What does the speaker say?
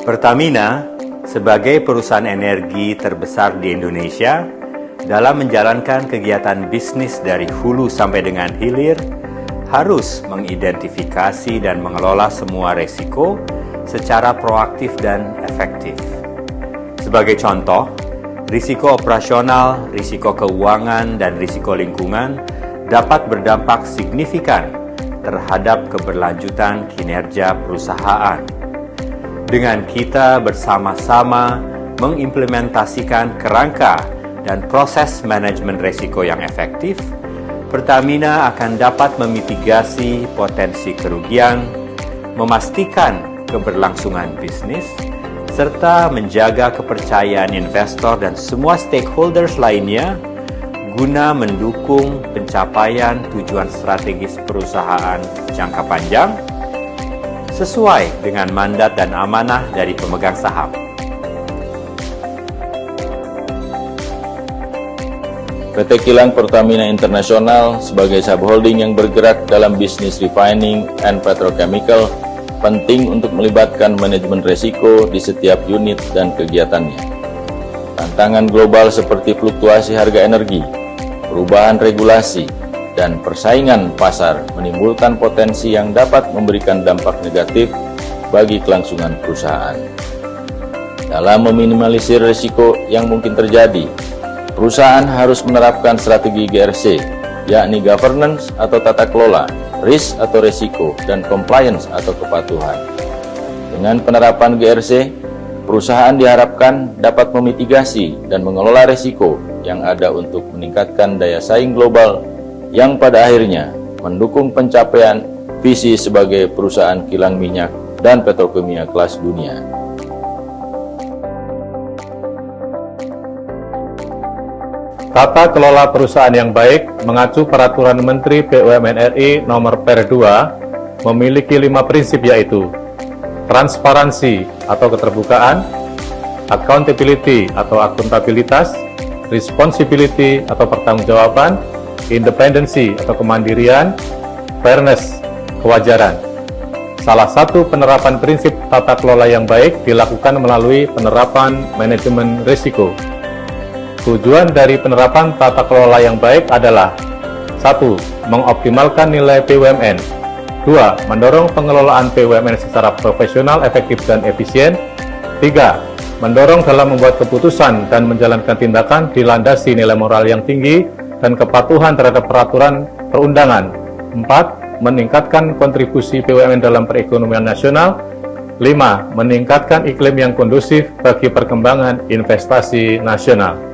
Pertamina, sebagai perusahaan energi terbesar di Indonesia, dalam menjalankan kegiatan bisnis dari hulu sampai dengan hilir, harus mengidentifikasi dan mengelola semua risiko secara proaktif dan efektif. Sebagai contoh, risiko operasional, risiko keuangan, dan risiko lingkungan dapat berdampak signifikan terhadap keberlanjutan kinerja perusahaan. Dengan kita bersama-sama mengimplementasikan kerangka dan proses manajemen risiko yang efektif, Pertamina akan dapat memitigasi potensi kerugian, memastikan keberlangsungan bisnis, serta menjaga kepercayaan investor dan semua stakeholders lainnya guna mendukung pencapaian tujuan strategis perusahaan jangka panjang sesuai dengan mandat dan amanah dari pemegang saham. PT Kilang Pertamina International sebagai subholding yang bergerak dalam bisnis refining and petrochemical penting untuk melibatkan manajemen risiko di setiap unit dan kegiatannya. Tantangan global seperti fluktuasi harga energi, perubahan regulasi, dan persaingan pasar menimbulkan potensi yang dapat memberikan dampak negatif bagi kelangsungan perusahaan. Dalam meminimalisir risiko yang mungkin terjadi, perusahaan harus menerapkan strategi GRC, yakni governance atau tata kelola, risk atau risiko, dan compliance atau kepatuhan. Dengan penerapan GRC, perusahaan diharapkan dapat memitigasi dan mengelola risiko yang ada untuk meningkatkan daya saing global yang pada akhirnya mendukung pencapaian visi sebagai perusahaan kilang minyak dan petrokimia kelas dunia. Tata kelola perusahaan yang baik mengacu Peraturan Menteri BUMN RI Nomor Per 2 memiliki 5 prinsip, yaitu transparansi atau keterbukaan, accountability atau akuntabilitas, responsibility atau pertanggungjawaban, independensi atau kemandirian, fairness, kewajaran. Salah satu penerapan prinsip tata kelola yang baik dilakukan melalui penerapan manajemen risiko. Tujuan dari penerapan tata kelola yang baik adalah 1. Mengoptimalkan nilai BUMN. 2. Mendorong pengelolaan BUMN secara profesional, efektif, dan efisien. 3. Mendorong dalam membuat keputusan dan menjalankan tindakan dilandasi nilai moral yang tinggi dan kepatuhan terhadap peraturan perundangan. 4. Meningkatkan kontribusi BUMN dalam perekonomian nasional. 5. Meningkatkan iklim yang kondusif bagi perkembangan investasi nasional.